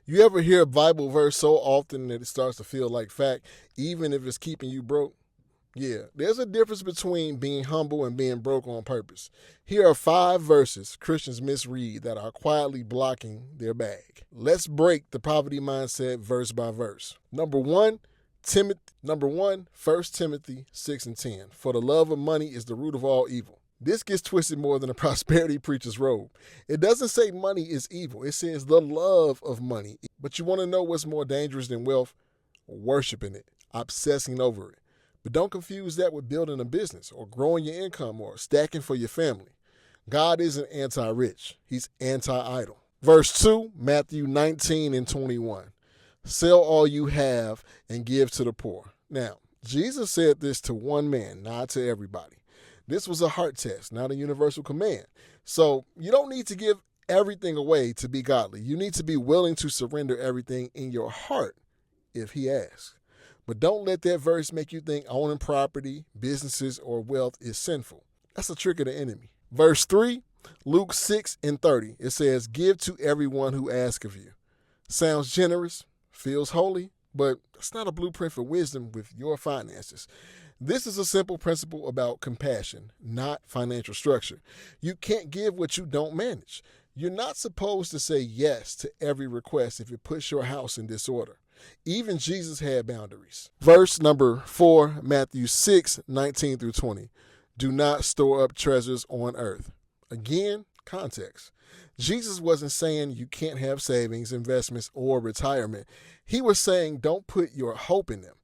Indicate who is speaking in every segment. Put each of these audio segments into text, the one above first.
Speaker 1: You ever hear a Bible verse so often that it starts to feel like fact, even if it's keeping you broke? Yeah, there's a difference between being humble and being broke on purpose. Here are 5 verses Christians misread that are quietly blocking their bag. Let's break the poverty mindset verse by verse. Number one, 1 Timothy 6 and 10. For the love of money is the root of all evil. This gets twisted more than a prosperity preacher's robe. It doesn't say money is evil. It says the love of money. But you want to know what's more dangerous than wealth? Worshiping it, obsessing over it. But don't confuse that with building a business or growing your income or stacking for your family. God isn't anti-rich. He's anti-idol. Verse 2, Matthew 19 and 21. Sell all you have and give to the poor. Now, Jesus said this to one man, not to everybody. This was a heart test, not a universal command. So you don't need to give everything away to be godly. You need to be willing to surrender everything in your heart if he asks. But don't let that verse make you think owning property, businesses, or wealth is sinful. That's a trick of the enemy. Verse 3, Luke 6 and 30. It says, give to everyone who asks of you. Sounds generous, feels holy, but it's not a blueprint for wisdom with your finances. This is a simple principle about compassion, not financial structure. You can't give what you don't manage. You're not supposed to say yes to every request if it puts your house in disorder. Even Jesus had boundaries. Verse number 4, Matthew 6, 19 through 20. Do not store up treasures on earth. Again, context. Jesus wasn't saying you can't have savings, investments, or retirement. He was saying don't put your hope in them.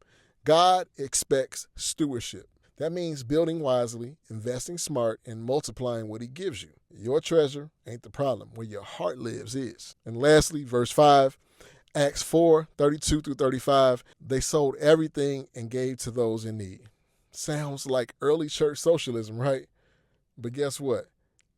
Speaker 1: God expects stewardship. That means building wisely, investing smart, and multiplying what he gives you. Your treasure ain't the problem. Where your heart lives is. And lastly, verse 5, Acts 4, 32 through 35, they sold everything and gave to those in need. Sounds like early church socialism, right? But guess what?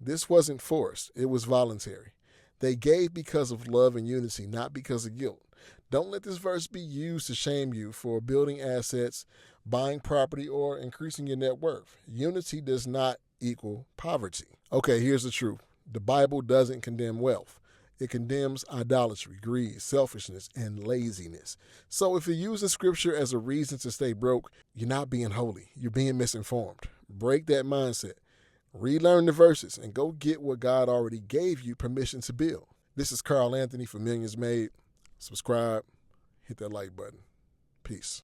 Speaker 1: This wasn't forced. It was voluntary. They gave because of love and unity, not because of guilt. Don't let this verse be used to shame you for building assets, buying property, or increasing your net worth. Unity does not equal poverty. Okay, here's the truth. The Bible doesn't condemn wealth. It condemns idolatry, greed, selfishness, and laziness. So if you're using scripture as a reason to stay broke, you're not being holy. You're being misinformed. Break that mindset. Relearn the verses and go get what God already gave you permission to build. This is Carl Anthony for Millions Made. Subscribe, hit that like button. Peace.